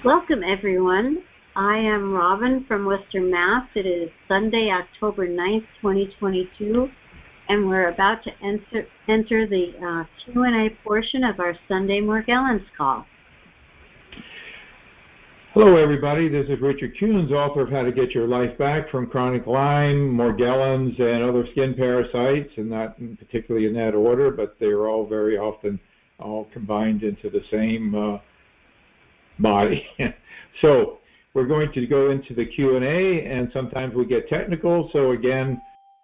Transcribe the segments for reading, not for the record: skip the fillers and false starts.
Welcome, everyone. I am Robin from Western Mass. It is Sunday, October 9th, 2022, and we're about to enter the Q&A portion of our Sunday Morgellons call. Hello, everybody. This is Richard Kuhns, author of How to Get Your Life Back from Chronic Lyme, Morgellons, and other skin parasites, and not particularly in that order, but they're all very often all combined into the same body. So we're going to go into the Q&A, and sometimes we get technical. So again,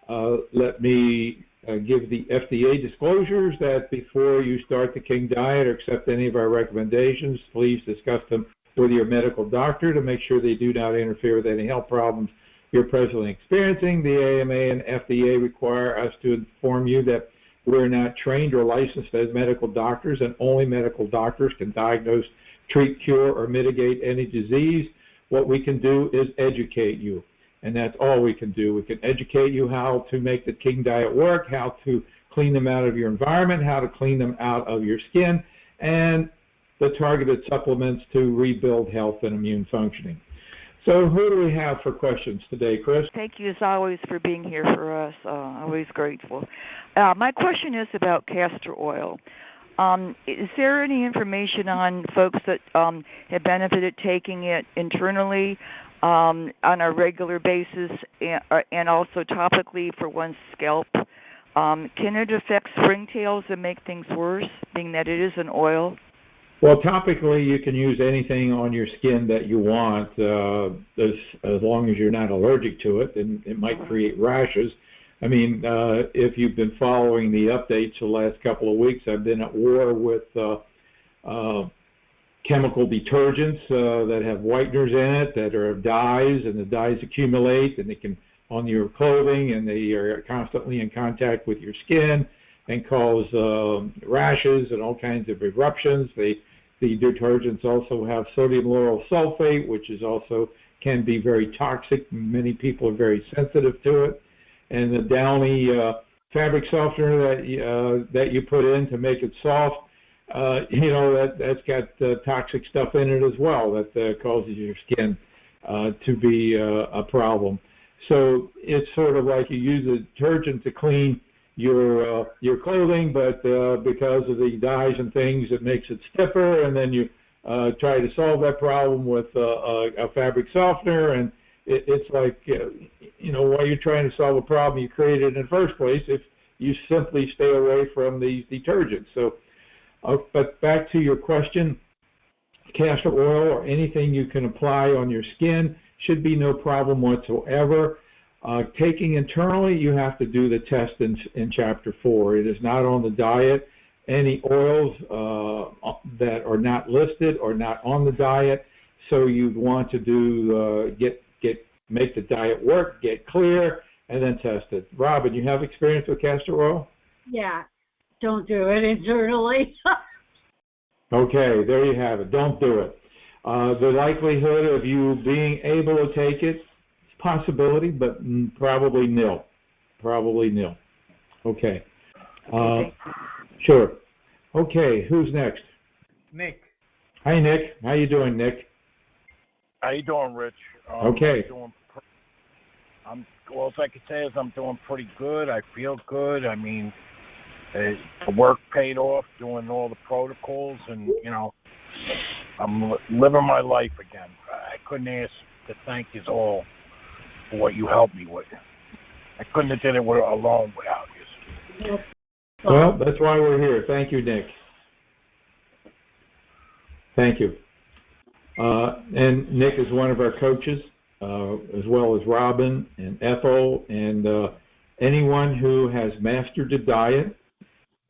let me give the FDA disclosures that before you start the King Diet or accept any of our recommendations, please discuss them with your medical doctor to make sure they do not interfere with any health problems you're presently experiencing. The AMA and FDA require us to inform you that we're not trained or licensed as medical doctors, and only medical doctors can diagnose, treat, cure, or mitigate any disease. What we can do is educate you, and that's all we can do. We can educate you how to make the King Diet work, how to clean them out of your environment, how to clean them out of your skin, and the targeted supplements to rebuild health and immune functioning. So who do we have for questions today, Chris? Thank you, as always, for being here for us. Always grateful. My question is about castor oil. Is there any information on folks that have benefited taking it internally on a regular basis and also topically for one's scalp? Can it affect springtails and make things worse, being that it is an oil? Well, topically, you can use anything on your skin that you want, as long as you're not allergic to it, and it might create rashes. I mean, if you've been following the updates the last couple of weeks, I've been at war with chemical detergents that have whiteners in it, that are dyes, and the dyes accumulate, and they can on your clothing, and they are constantly in contact with your skin and cause rashes and all kinds of eruptions. The detergents also have sodium lauryl sulfate, which is also can be very toxic. Many people are very sensitive to it. And the Downy fabric softener that you put in to make it soft, that's got toxic stuff in it as well that causes your skin to be a problem. So it's sort of like you use a detergent to clean your clothing, but because of the dyes and things, it makes it stiffer, and then you try to solve that problem with a fabric softener, and it's like, while you're trying to solve a problem you created in the first place, if you simply stay away from these detergents. So, but back to your question, castor oil or anything you can apply on your skin should be no problem whatsoever. Taking internally, you have to do the test in Chapter 4. It is not on the diet. Any oils that are not listed or not on the diet, so you'd want to do make the diet work, get clear, and then test it. Robin, you have experience with castor oil? Yeah, don't do it internally. Okay, there you have it. Don't do it. The likelihood of you being able to take it, possibility, but probably nil. Probably nil. Okay. Sure. Okay, who's next? Nick. Hi, Nick. How you doing, Nick? How you doing, Rich? Okay. All I can say is I'm doing pretty good. I feel good. I mean, the work paid off, doing all the protocols, and, I'm living my life again. I couldn't ask to thank you all for what you helped me with. I couldn't have did it alone without you. Well, that's why we're here. Thank you, Nick. Thank you. And Nick is one of our coaches, as well as Robin and Ethel, and anyone who has mastered the diet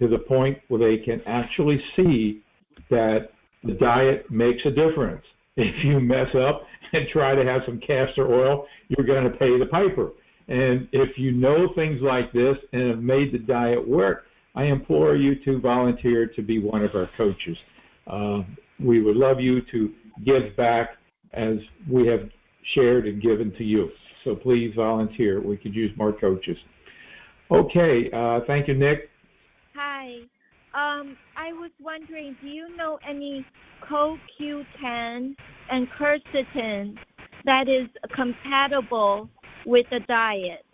to the point where they can actually see that the diet makes a difference. If you mess up and try to have some castor oil, you're going to pay the piper. And if you know things like this and have made the diet work, I implore you to volunteer to be one of our coaches. We would love you to give back as we have shared and given to you. So please volunteer. We could use more coaches. Okay, thank you, Nick. Hi. I was wondering, do you know any CoQ10 and Quercetin that is compatible with the diet?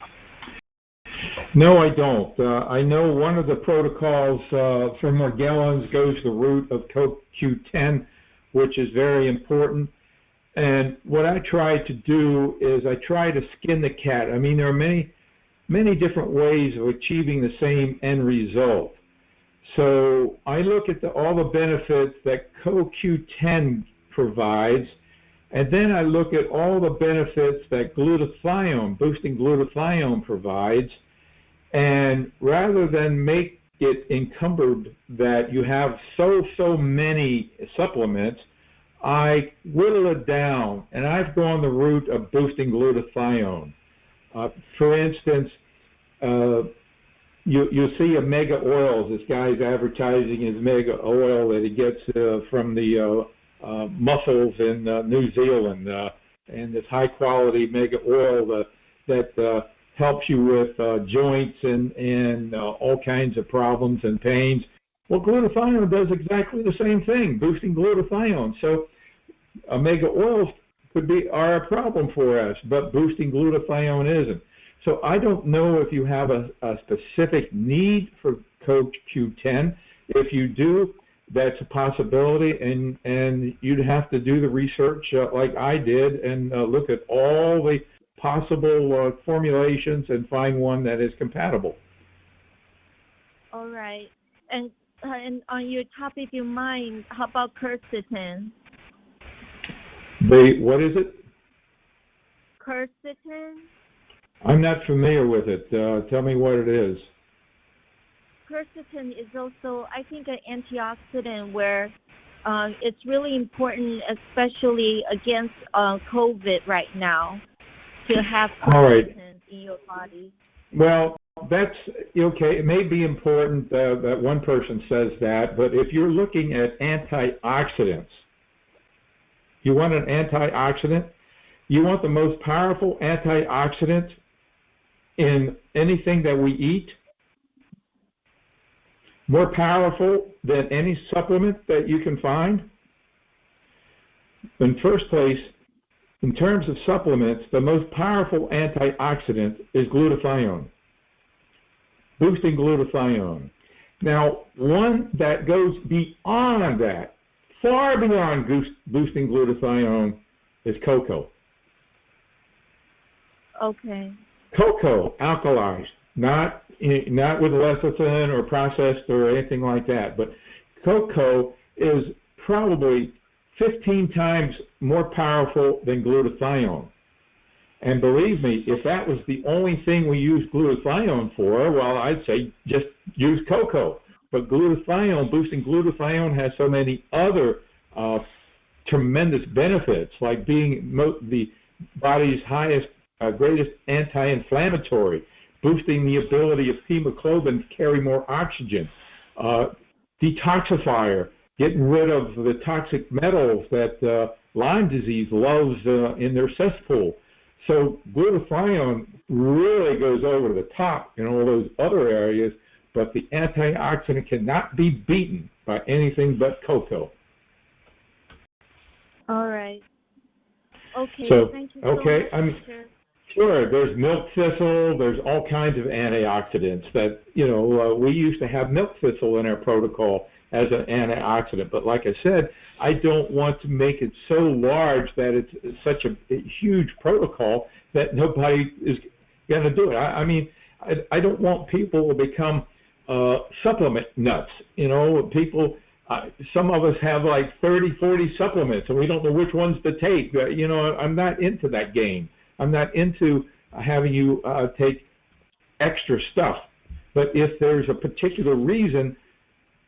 No, I don't. I know one of the protocols for Morgellons goes the route of CoQ10, which is very important. And what I try to do is I try to skin the cat. I mean, there are many different ways of achieving the same end result. So I look at all the benefits that CoQ10 provides, and then I look at all the benefits that glutathione, boosting glutathione provides, and rather than make it encumbered that you have so many supplements, I whittle it down, and I've gone the route of boosting glutathione. For instance, you'll see Omega oils. This guy's advertising his Omega oil that he gets from the mussels in New Zealand, and this high-quality Omega oil that helps you with joints and all kinds of problems and pains. Well, glutathione does exactly the same thing, boosting glutathione. So Omega oils are a problem for us, but boosting glutathione isn't. So I don't know if you have a specific need for CoQ10. If you do, that's a possibility, and you'd have to do the research like I did and look at all the possible formulations and find one that is compatible. All right. And on your top of your mind, how about Quercetin? What is it? Quercetin? I'm not familiar with it. Tell me what it is. Quercetin is also, I think, an antioxidant where it's really important, especially against COVID right now, to have quercetin in your body. Well, that's okay. It may be important that one person says that, but if you're looking at antioxidants, you want an antioxidant? You want the most powerful antioxidant in anything that we eat? More powerful than any supplement that you can find? In first place, in terms of supplements, the most powerful antioxidant is glutathione, boosting glutathione. Now, one that goes beyond that, far beyond boosting glutathione, is cocoa. Okay. Cocoa, alkalized, not with lecithin or processed or anything like that, but cocoa is probably 15 times more powerful than glutathione. And believe me, if that was the only thing we use glutathione for, well, I'd say just use cocoa. But glutathione, boosting glutathione has so many other tremendous benefits, like being the body's greatest anti-inflammatory, boosting the ability of hemoglobin to carry more oxygen, detoxifier, getting rid of the toxic metals that Lyme disease loves in their cesspool. So glutathione really goes over the top in all those other areas, but the antioxidant cannot be beaten by anything but cocoa. All right. Okay. So, thank you so much. Sure, there's milk thistle, there's all kinds of antioxidants that, we used to have milk thistle in our protocol as an antioxidant. But like I said, I don't want to make it so large that it's such a huge protocol that nobody is going to do it. I mean, I don't want people to become supplement nuts. People, some of us have like 30, 40 supplements, and we don't know which ones to take. I'm not into that game. I'm not into having you take extra stuff. But if there's a particular reason,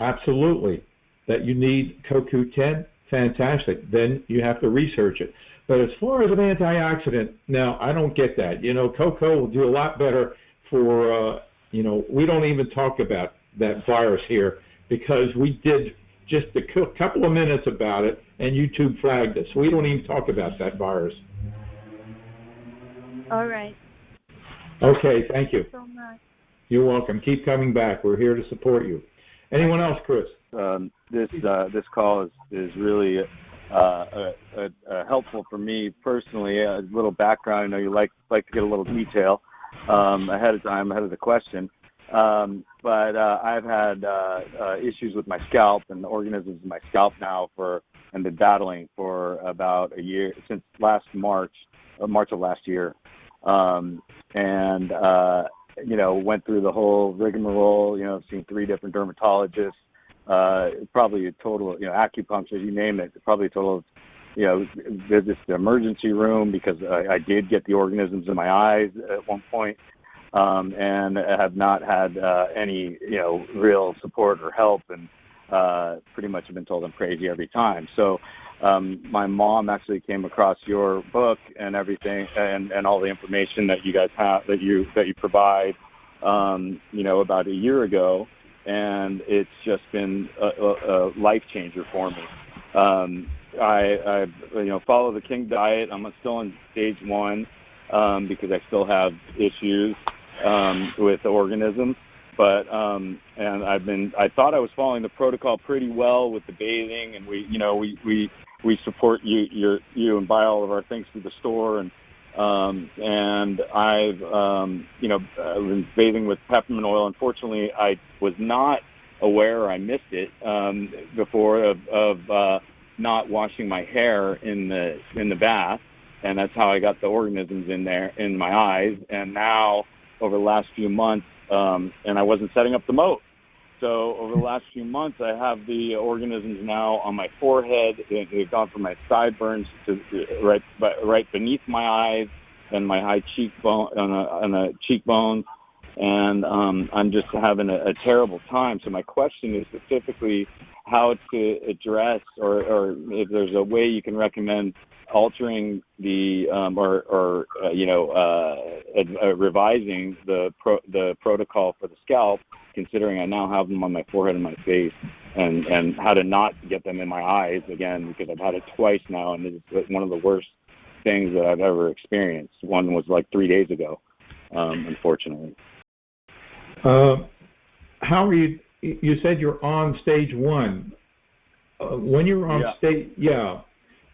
absolutely, that you need CoQ10, fantastic. Then you have to research it. But as far as an antioxidant, no, I don't get that. Cocoa will do a lot better for, we don't even talk about that virus here because we did just a couple of minutes about it and YouTube flagged us. We don't even talk about that virus. All right. Okay, thank you. Thank you so much. You're welcome. Keep coming back. We're here to support you. Anyone else, Chris? This call is really helpful for me personally. A little background. I know you like to get a little detail ahead of time, ahead of the question. But I've had issues with my scalp and the organisms in my scalp now and been battling for about a year, since last March of last year. Went through the whole rigmarole, seen 3 different dermatologists, probably a total, acupuncture, you name it, probably a total of, visits to the emergency room because I did get the organisms in my eyes at one point, and have not had any, real support or help, and pretty much have been told I'm crazy every time. So my mom actually came across your book and everything, and all the information that you guys have, that you provide, about a year ago, and it's just been a life changer for me. I follow the King diet. I'm still in stage 1 because I still have issues with the organisms. But and I thought I was following the protocol pretty well with the bathing, and we support you and buy all of our things through the store, and I've been bathing with peppermint oil. Unfortunately, I was not aware, I missed it before, of not washing my hair in the bath, and that's how I got the organisms in my eyes. And now over the last few months, and I wasn't setting up the moat. So over the last few months, I have the organisms now on my forehead. They've gone from my sideburns to right beneath my eyes and my high cheekbone, on the cheekbones, and I'm just having a terrible time. So my question is specifically how to address, or if there's a way you can recommend altering the revising the protocol for the scalp, considering I now have them on my forehead and my face, and how to not get them in my eyes again, because I've had it twice now, and it's one of the worst things that I've ever experienced. One was like 3 days ago, unfortunately. How are you? You said you're on stage 1. When you're on stage,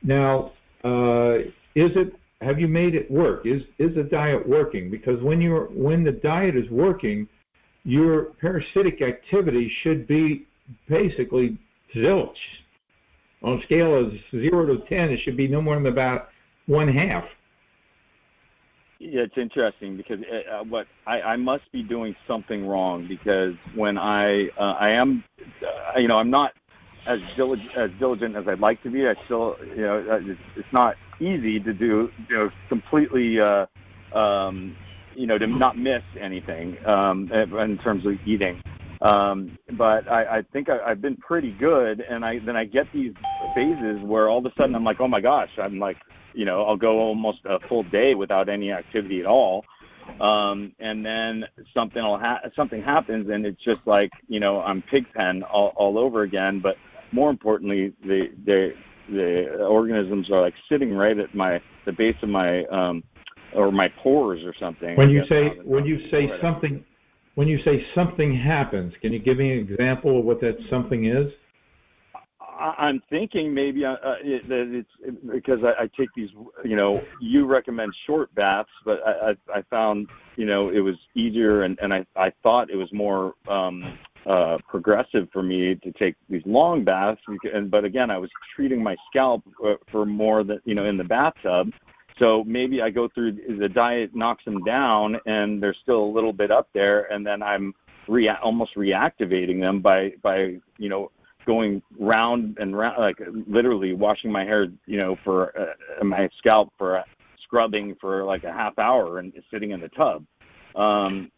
Now, have you made it work? Is the diet working? Because when the diet is working, your parasitic activity should be basically zilch. On a scale of 0 to 10, it should be no more than about 1/2. Yeah, it's interesting because I must be doing something wrong, because when I am, I'm not as diligent as I'd like to be. I still, it's not easy to do, completely, to not miss anything in terms of eating. But I think I've been pretty good, and then I get these phases where all of a sudden I'm like, oh my gosh, I'm like, I'll go almost a full day without any activity at all. And then something happens, and it's just like, I'm Pigpen all over again. But more importantly, the organisms are like sitting right at the base of my or my pores or something. When you say something happens, can you give me an example of what that something is? I'm thinking maybe it's because I take these, you recommend short baths, but I found, it was easier, and I thought it was more progressive for me to take these long baths. But again, I was treating my scalp for more than, in the bathtub. So maybe I go through, the diet knocks them down, and there's still a little bit up there, and then I'm almost reactivating them by going round and round, like literally washing my hair, for my scalp, for scrubbing for like a half hour and sitting in the tub. And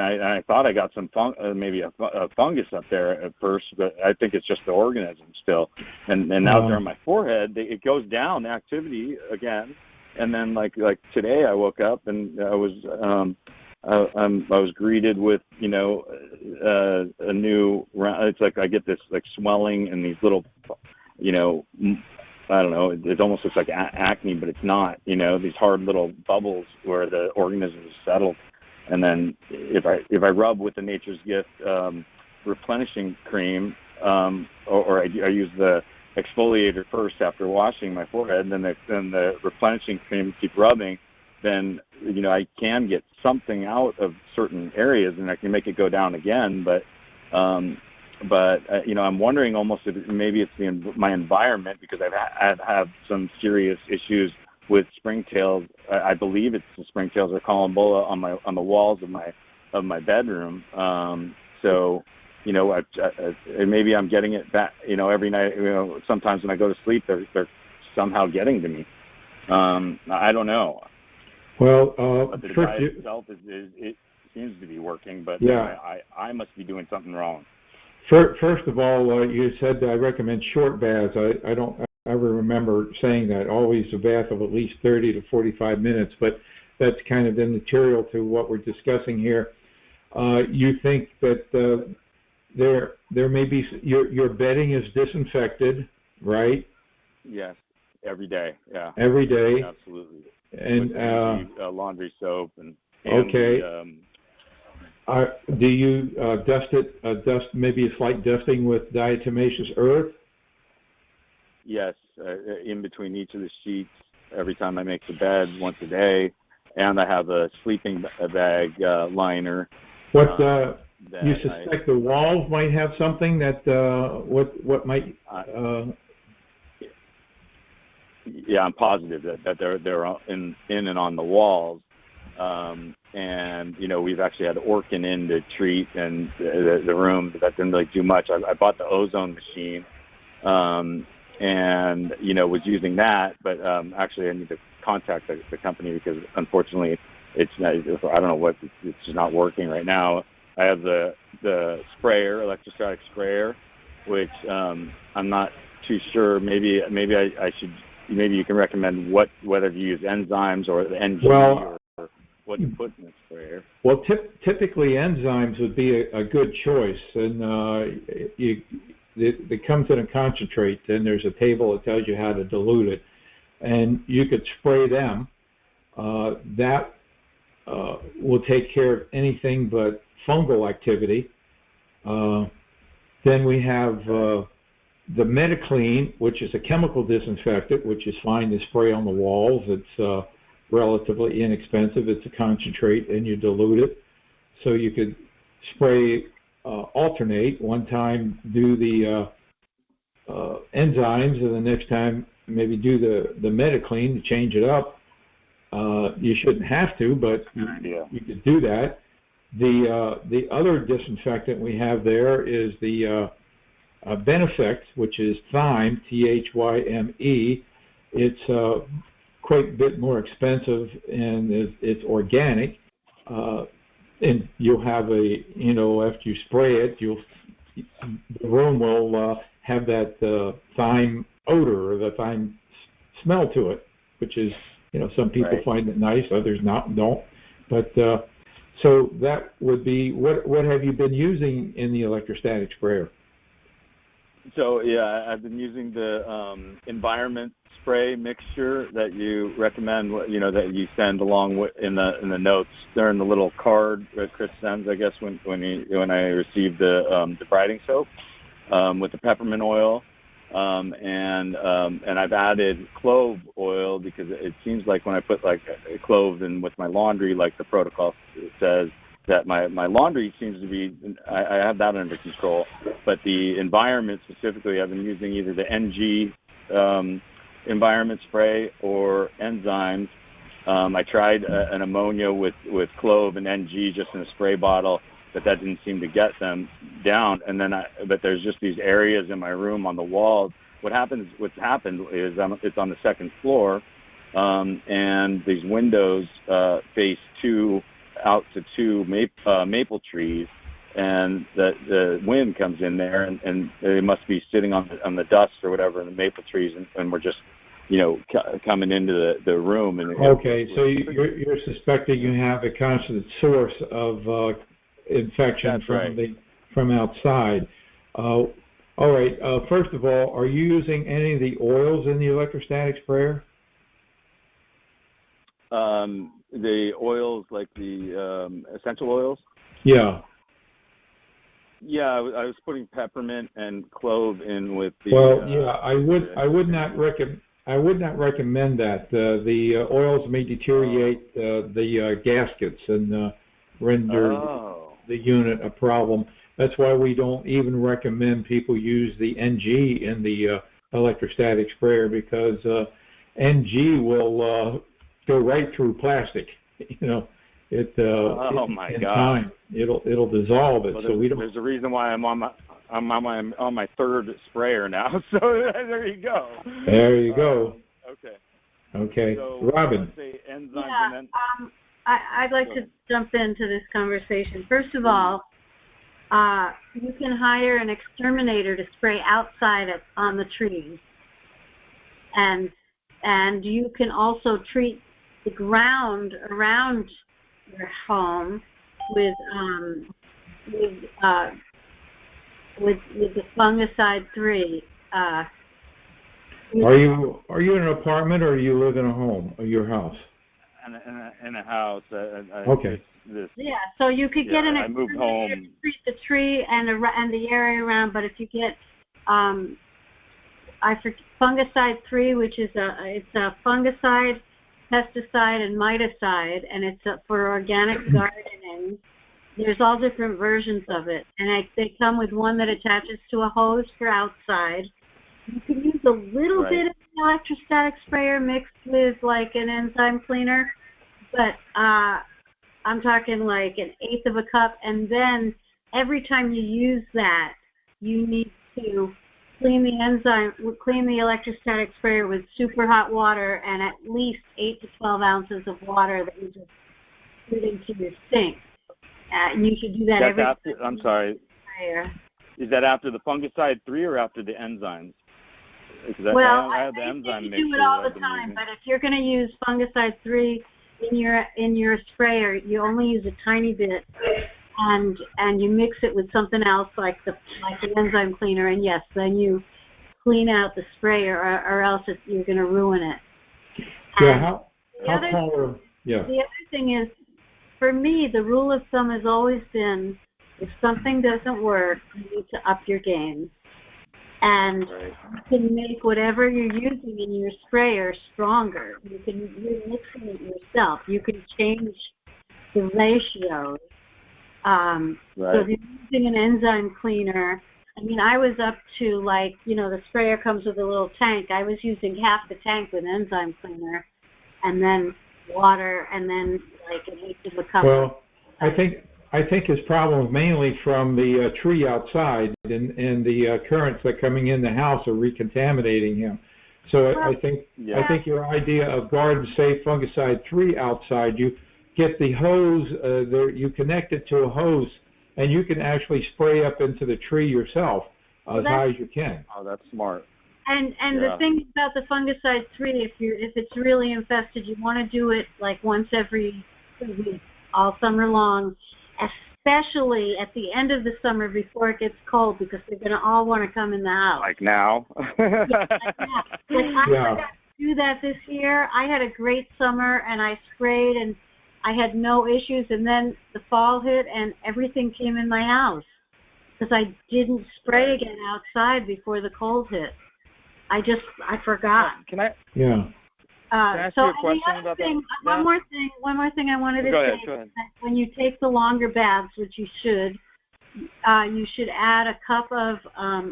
I thought I got some maybe a fungus up there at first, but I think it's just the organism still. And now they're on my forehead. It goes down, the activity again. And then like today I woke up and I was greeted with, a new round. It's like I get this like swelling and these little, I don't know, it almost looks like acne, but it's not, these hard little bubbles where the organism is settled. And then if I rub with the Nature's Gift replenishing cream, or I use the exfoliator first after washing my forehead, and then the replenishing cream, keep rubbing, then I can get something out of certain areas, and I can make it go down again. But I'm wondering almost if maybe it's my environment, because I've had some serious issues with springtails. I believe it's the springtails or columbola on the walls of my bedroom. So maybe I'm getting it back. Every night. Sometimes when I go to sleep, they're somehow getting to me. I don't know. Well, but the diet itself it seems to be working, but yeah, I must be doing something wrong. First of all, you said I recommend short baths. I don't ever remember saying that. Always a bath of at least 30 to 45 minutes, but that's kind of immaterial to what we're discussing here. You think that there may be your bedding is disinfected, right? Yes, every day. Yeah. Every day. Absolutely. And laundry soap and okay. Do you dust it? Dust maybe a slight dusting with diatomaceous earth? Yes, in between each of the sheets every time I make the bed, once a day, and I have a sleeping bag liner. What you suspect the walls might have something that what might? Yeah, I'm positive that they're in and on the walls. And we've actually had Orkin in to treat, and the room that didn't really do much. I bought the ozone machine, and was using that, but actually I need to contact the company because unfortunately it's not, I don't know what, it's just not working right now. I have the sprayer, electrostatic sprayer, which I'm not too sure. Maybe I should. Maybe you can recommend whether you use enzymes or the NG or what you put in the sprayer. Well, typically enzymes would be a good choice, and they come in a concentrate. Then there's a table that tells you how to dilute it, and you could spray them. That will take care of anything but fungal activity. Then we have the Metaclean, which is a chemical disinfectant, which is fine to spray on the walls. It's relatively inexpensive. It's a concentrate, and you dilute it. So you could spray, alternate. One time do the enzymes, and the next time maybe do the Metaclean to change it up. You shouldn't have to, but you could do that. The other disinfectant we have there is the Benefect, which is thyme, Thyme. It's quite a bit more expensive, and it's organic. And you'll have after you spray it, the room will have that thyme odor or the thyme smell to it, which is, some people find it nice, others don't. But so that would be, what have you been using in the electrostatic sprayer? So yeah, I've been using the environment spray mixture that you recommend. That you send along in the notes. They're in the little card that Chris sends, I guess, when I received the debriding soap with the peppermint oil, and I've added clove oil because it seems like when I put like a clove in with my laundry, like the protocol says, that my laundry seems to be, I have that under control, but the environment specifically, I've been using either the NG environment spray or enzymes. I tried an ammonia with clove and NG just in a spray bottle, but that didn't seem to get them down. And then but there's just these areas in my room on the walls. What's happened is it's on the second floor, and these windows face out to two maple trees, and the wind comes in there, and they must be sitting on the dust or whatever in the maple trees, and we're just coming into the room. And okay, so you're suspecting you have a constant source of infection from outside. All right. First of all, are you using any of the oils in the electrostatic sprayer? The oils, like the essential oils? Yeah. I was putting peppermint and clove in with the. Well, yeah, I would not recommend that. The oils may deteriorate the gaskets and render the unit a problem. That's why we don't even recommend people use the NG in the electrostatic sprayer, because NG will go right through plastic. You know, my God! Time, it'll dissolve it. Well, so we don't. There's a reason why I'm on my third sprayer now. So there you go. There you go. Okay. Okay, So, Robin. Say enzymes Yeah, and then... I'd like to jump into this conversation. First of all, you can hire an exterminator to spray outside on the trees, and you can also treat the ground around your home with the fungicide 3. Are you in an apartment, or do you live in a home, or your house? In a house. Okay. Yeah, so you could get an I moved home. to treat the tree and the area around, but if you get fungicide 3, which is it's a fungicide, pesticide, and miticide, and it's for organic gardening. There's all different versions of it, and they come with one that attaches to a hose for outside. You can use a little bit of an electrostatic sprayer mixed with like an enzyme cleaner, but I'm talking like 1/8 of a cup, and then every time you use that, you need to clean the electrostatic sprayer with super hot water and at least 8 to 12 ounces of water that you just put into your sink. And you should do that every time. I'm sorry. Is that after the fungicide 3 or after the enzymes? Well, I have the enzyme mixture. You do it all the time, but if you're going to use fungicide 3 in your sprayer, you only use a tiny bit, and you mix it with something else like an enzyme cleaner, and yes, then you clean out the sprayer, or else you're going to ruin it. Yeah. The other thing is, for me, the rule of thumb has always been, if something doesn't work, you need to up your game. And you can make whatever you're using in your sprayer stronger. You're mixing it yourself. You can change the ratios. So if you're using an enzyme cleaner, I mean, I was up to the sprayer comes with a little tank. I was using half the tank with enzyme cleaner, and then water, and then like 1/8 of a cup. Well, I think his problem is mainly from the tree outside, and the currents that are coming in the house are recontaminating him. So I think your idea of garden safe fungicide 3 outside, you get the hose you connect it to a hose, and you can actually spray up into the tree yourself as high as you can. Oh, that's smart. And the thing about the fungicide 3, if it's really infested, you want to do it like once every 2 weeks, all summer long, especially at the end of the summer before it gets cold, because they're going to all want to come in the house. Like now? Yeah, like that. I forgot to do that this year. I had a great summer, and I sprayed, and I had no issues, and then the fall hit, and everything came in my house because I didn't spray again outside before the cold hit. I forgot. Can I? Yeah. Can I ask you a question about that? One more thing I wanted to say. Go ahead. When you take the longer baths, which you should add a cup of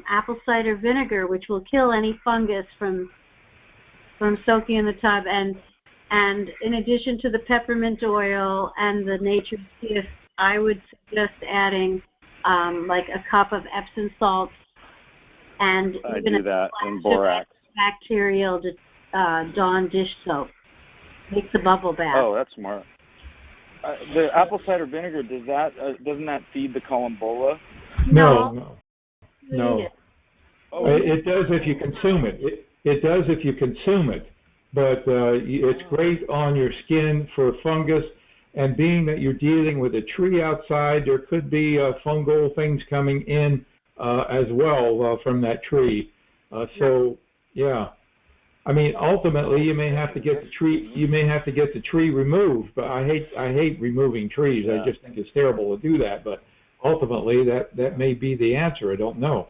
apple cider vinegar, which will kill any fungus from soaking in the tub. And in addition to the peppermint oil and the nature's gift, I would suggest adding like a cup of Epsom salts and even and borax. Bacterial Dawn dish soap. Makes a bubble bath. Oh, that's smart. The apple cider vinegar, doesn't that feed the columbola? No. Oh. It does if you consume it. It does if you consume it. But it's great on your skin for fungus, and being that you're dealing with a tree outside, there could be fungal things coming in as well from that tree. I mean, ultimately, you may have to get the tree removed. But I hate removing trees. I just think it's terrible to do that. But ultimately that may be the answer. I don't know.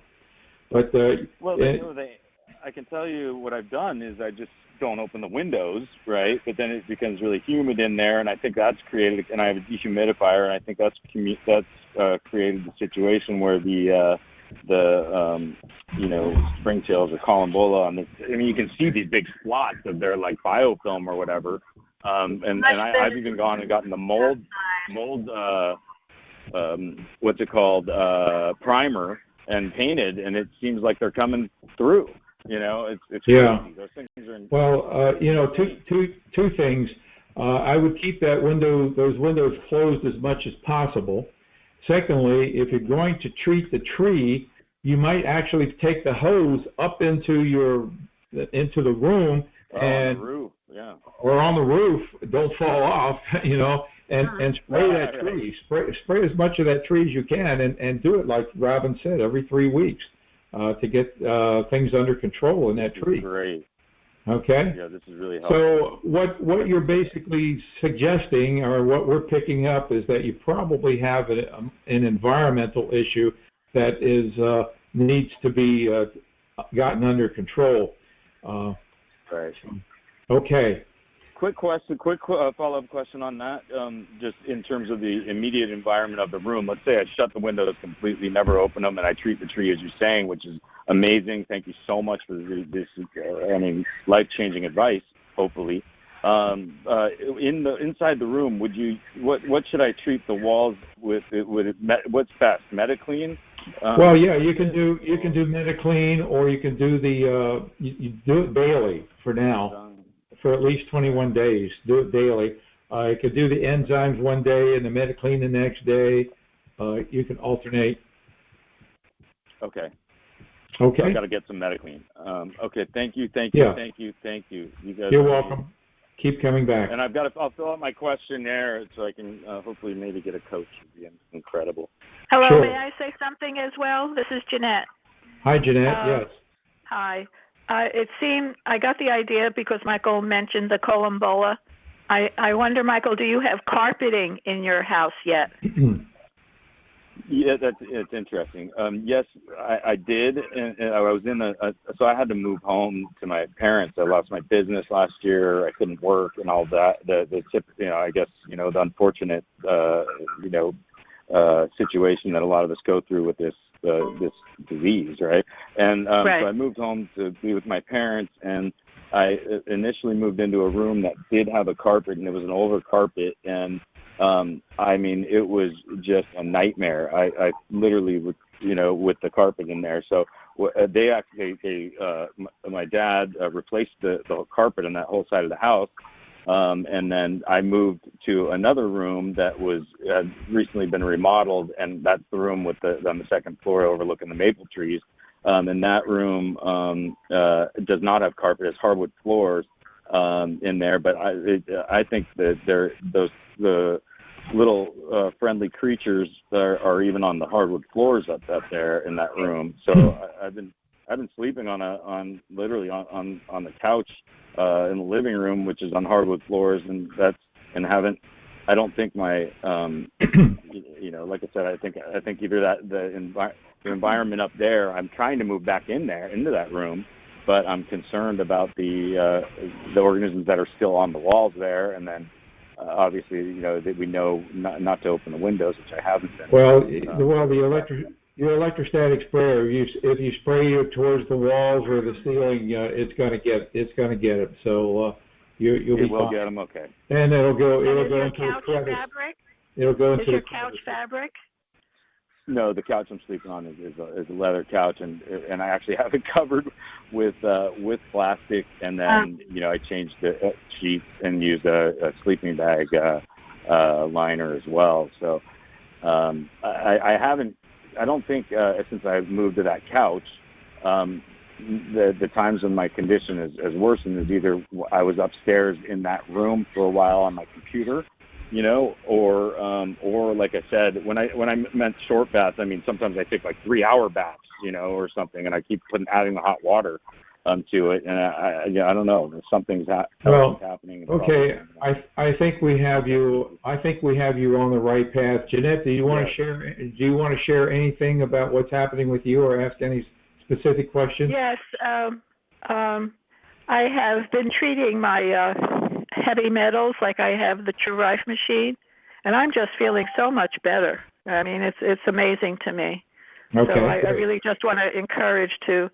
But I can tell you what I've done is I just don't open the windows, right? But then it becomes really humid in there, and I think that's created. And I have a dehumidifier, and I think that's created the situation where the springtails or columbola you can see these big spots of their like biofilm or whatever. I've even gone and gotten the mold what's it called, primer and painted, and it seems like they're coming through. It's yeah. crazy. Those things are. Well, two things. I would keep those windows closed as much as possible. Secondly, if you're going to treat the tree, you might actually take the hose up into the room on the roof, yeah, or on the roof. Don't fall off, and spray that tree. Spray as much of that tree as you can, and do it like Robin said, every 3 weeks, to get things under control in that tree. Great. Okay. Yeah, this is really helpful. So what you're basically suggesting, or what we're picking up, is that you probably have an environmental issue that needs to be gotten under control. Right. Okay. Quick follow-up question on that. Just in terms of the immediate environment of the room, let's say I shut the windows completely, never open them, and I treat the tree as you're saying, which is amazing. Thank you so much for this, life-changing advice, hopefully. Inside the room, what should I treat the walls with? What's best, Metaclean? Well, yeah, you can do Metaclean, or you can do you do it daily for now. For at least 21 days. Do it daily. You could do the enzymes one day and the Metaclean the next day. You can alternate. Okay. Okay. I got to get some Metaclean. Okay. Thank you. Yeah. Thank you. You guys. You're welcome. Keep coming back. And I'll fill out my questionnaire so I can hopefully maybe get a coach. It'd be incredible. Hello. Sure. May I say something as well? This is Jeanette. Hi, Jeanette. Yes. Hi. It seemed I got the idea because Michael mentioned the columbola. I wonder, Michael, do you have carpeting in your house yet? Yeah, it's interesting. Yes, I did, and I was so I had to move home to my parents. I lost my business last year. I couldn't work and all that. I guess the unfortunate situation that a lot of us go through with this disease, right? And right. So I moved home to be with my parents, and I initially moved into a room that did have a carpet, and it was an older carpet, and it was just a nightmare. I literally would, with the carpet in there. So my dad replaced the carpet in that whole side of the house. And then I moved to another room that had recently been remodeled, and that's the room on the second floor overlooking the maple trees. And that room does not have carpet; it's hardwood floors in there. But I think that the little friendly creatures are even on the hardwood floors up there in that room. So I've been sleeping literally on the couch in the living room, which is on hardwood floors, I don't think my like I said, I think either the environment up there, I'm trying to move back into that room, but I'm concerned about the organisms that are still on the walls there, and then obviously that we know not to open the windows, which I haven't been. Your electrostatic sprayer, if you spray it towards the walls or the ceiling, it's going to get it. So you'll be fine. Get them, okay. And it'll go into the couch fabric. It'll go into your couch fabric. No, the couch I'm sleeping on is a leather couch, and I actually have it covered with plastic, and then I changed the sheets and used a sleeping bag liner as well. So I don't think since I've moved to that couch, the times when my condition has worsened is either I was upstairs in that room for a while on my computer, or like I said, when I meant short baths, I mean sometimes I take like 3-hour baths, or something, and I keep adding the hot water. to it, and I don't know. Something's happening. Okay. I think we have you. I think we have you on the right path. Jeanette, do you want to share? Do you want to share anything about what's happening with you, or ask any specific questions? Yes. I have been treating my heavy metals like I have the True Life machine, and I'm just feeling so much better. I mean, it's amazing to me. Okay. So I really just want to encourage to.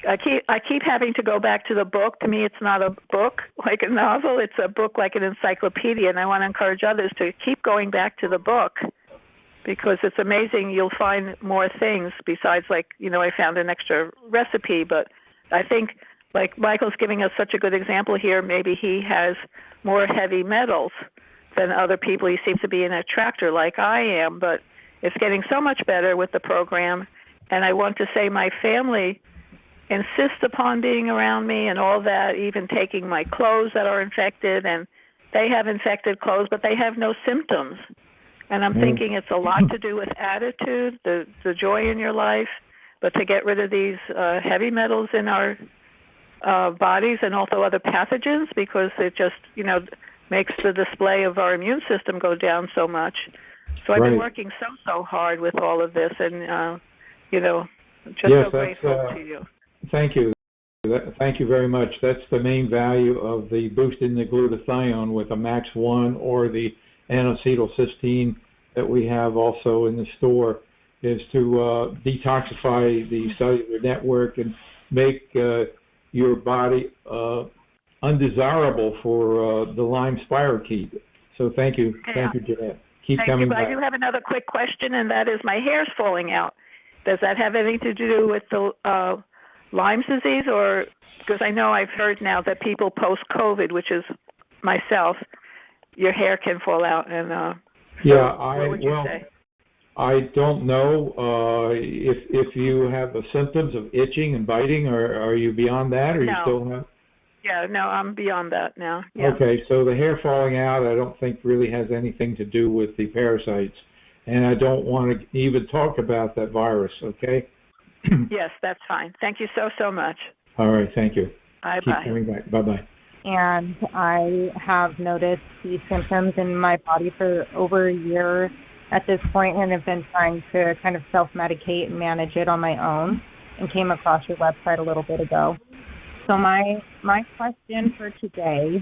I keep having to go back to the book. To me, it's not a book like a novel. It's a book like an encyclopedia, and I want to encourage others to keep going back to the book because it's amazing. You'll find more things besides, like, I found an extra recipe, but I think, like Michael's giving us such a good example here, maybe he has more heavy metals than other people. He seems to be an attractor like I am, but it's getting so much better with the program, and I want to say my family insist upon being around me and all that, even taking my clothes that are infected, and they have infected clothes, but they have no symptoms. And I'm thinking it's a lot to do with attitude, the joy in your life, but to get rid of these heavy metals in our bodies and also other pathogens, because it just, makes the display of our immune system go down so much. So I've been working so hard with all of this, and, just so grateful to you. Thank you. Thank you very much. That's the main value of the boosting the glutathione with a Max 1 or the N-acetylcysteine that we have also in the store, is to detoxify the cellular network and make your body undesirable for the Lyme spirochete. So thank you. Thank you, Jeanette. Keep coming back. I do have another quick question, and that is my hair's falling out. Does that have anything to do with the Lyme disease, or because I know I've heard now that people post-COVID, which is myself, your hair can fall out, and what would you say? I don't know if you have the symptoms of itching and biting, or are you beyond that, or you still have? Yeah, no, I'm beyond that now. Yeah. Okay, so the hair falling out, I don't think really has anything to do with the parasites, and I don't want to even talk about that virus. Okay. Yes, that's fine. Thank you so much. All right, thank you. Bye-bye. Keep coming back. Bye-bye. And I have noticed these symptoms in my body for over a year at this point, and have been trying to kind of self-medicate and manage it on my own, and came across your website a little bit ago. So my question for today,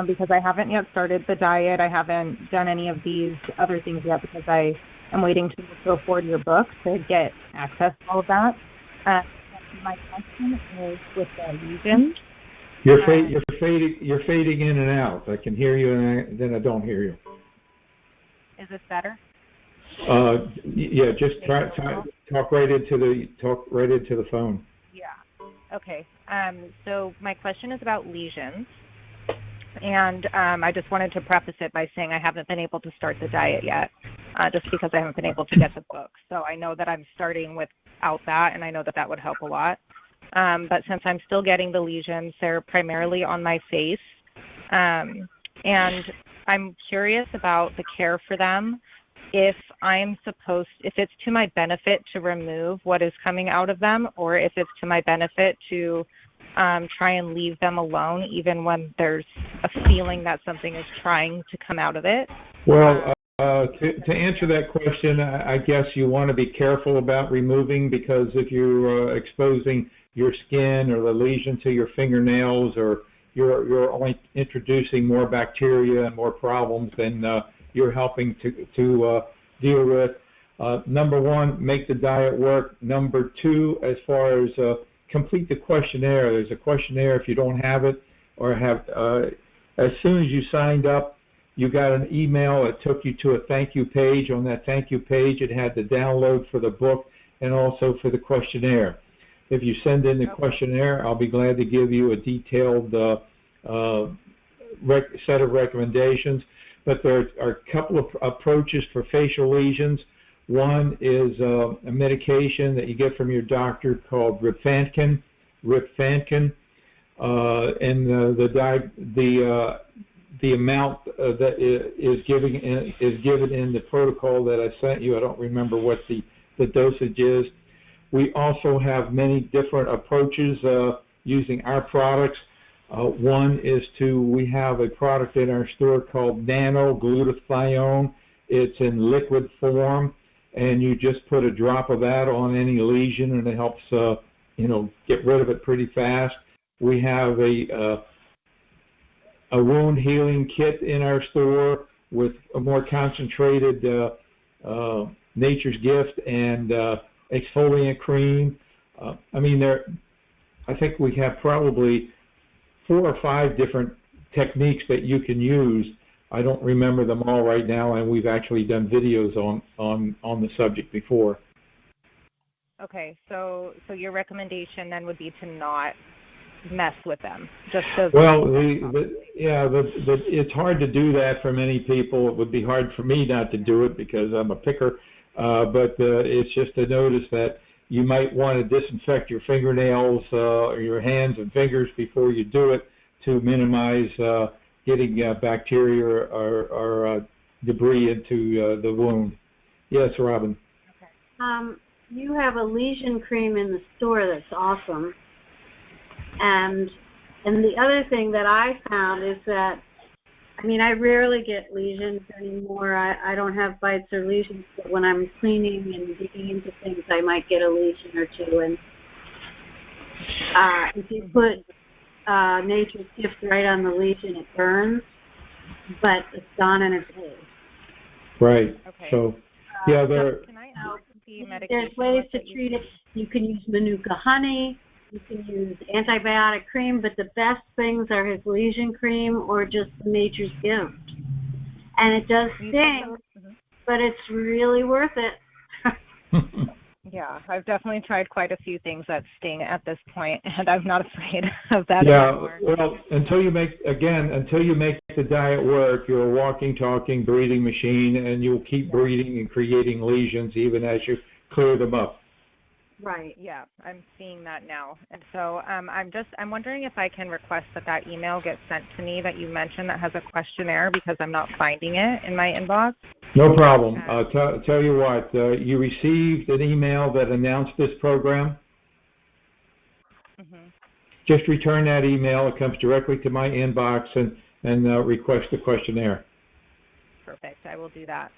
because I haven't yet started the diet, I haven't done any of these other things yet because I am waiting to afford your book to get access to all of that. My question is with the lesions. You're fading in and out. I can hear you, and then I don't hear you. Is this better? Yeah, just talk right into the phone. Yeah. Okay. So my question is about lesions, and I just wanted to preface it by saying I haven't been able to start the diet yet, just because I haven't been able to get the book. So I know that I'm starting without that, and I know that would help a lot. But since I'm still getting the lesions, they're primarily on my face, and I'm curious about the care for them. If it's to my benefit to remove what is coming out of them, or if it's to my benefit to try and leave them alone, even when there's a feeling that something is trying to come out of it. Well, to answer that question, I guess you want to be careful about removing, because if you're exposing your skin or the lesion to your fingernails, or you're only introducing more bacteria and more problems than you're helping to deal with. Number one, make the diet work. Number two, as far as complete the questionnaire. There's a questionnaire if you don't have it, or have as soon as you signed up, you got an email that took you to a thank you page. On that thank you page, it had the download for the book and also for the questionnaire. If you send in the questionnaire, I'll be glad to give you a detailed set of recommendations. But there are a couple of approaches for facial lesions. One is a medication that you get from your doctor called Rifampicin, and the amount that is given in the protocol that I sent you. I don't remember what the dosage is. We also have many different approaches using our products. One is we have a product in our store called Nano Glutathione. It's in liquid form, and you just put a drop of that on any lesion, and it helps, get rid of it pretty fast. We have a wound healing kit in our store with a more concentrated Nature's Gift and exfoliant cream. I think we have probably 4 or 5 different techniques that you can use. I don't remember them all right now, and we've actually done videos on the subject before. Okay, so your recommendation then would be to not mess with them, Well, it's hard to do that for many people. It would be hard for me not to do it because I'm a picker, but it's just a notice that you might want to disinfect your fingernails or your hands and fingers before you do it to minimize getting bacteria or debris into the wound. Yes, Robin. Okay. You have a lesion cream in the store that's awesome. And the other thing that I found is that, I rarely get lesions anymore. I don't have bites or lesions, but when I'm cleaning and digging into things, I might get a lesion or two. And if you put Nature's Gift right on the lesion, it burns, but it's gone in a day. Right. Okay. So, yeah, there's ways to treat it. You can use Manuka honey. You can use antibiotic cream, but the best things are his lesion cream or just Nature's Gift. And it does sting, but it's really worth it. Yeah, I've definitely tried quite a few things that sting at this point, and I'm not afraid of that anymore. Well, until you make the diet work, you're a walking, talking, breathing machine, and you'll keep breeding and creating lesions even as you clear them up. Right. Yeah, I'm seeing that now, and so I'm wondering if I can request that email gets sent to me that you mentioned that has a questionnaire because I'm not finding it in my inbox. No problem. Tell you what, you received an email that announced this program. Mm-hmm. Just return that email. It comes directly to my inbox and request the questionnaire. Perfect. I will do that.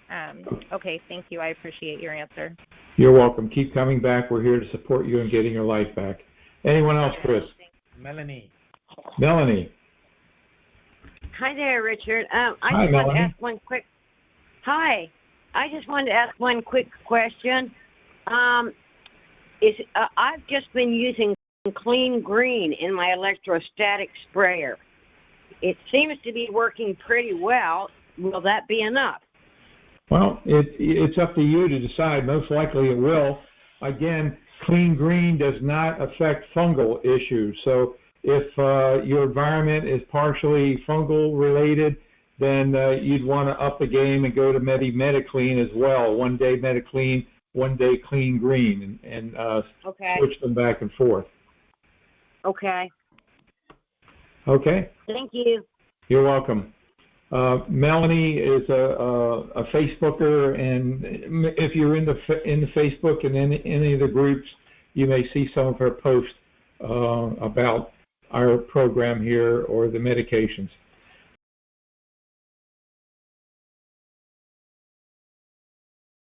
Okay, thank you. I appreciate your answer. You're welcome. Keep coming back. We're here to support you in getting your life back. Anyone else, Chris? Melanie. Melanie. Hi there, Richard. Hi, I Melanie. just wanted to ask one quick question. I've just been using Clean Green in my electrostatic sprayer. It seems to be working pretty well. Will that be enough? Well, it's up to you to decide. Most likely it will. Again, Clean Green does not affect fungal issues. So if your environment is partially fungal related, then you'd want to up the game and go to MediClean as well. One day MediClean, one day Clean Green, and switch them back and forth. Okay. Okay? Thank you. You're welcome. Melanie is a Facebooker, and if you're in the Facebook and in any of the groups, you may see some of her posts about our program here or the medications.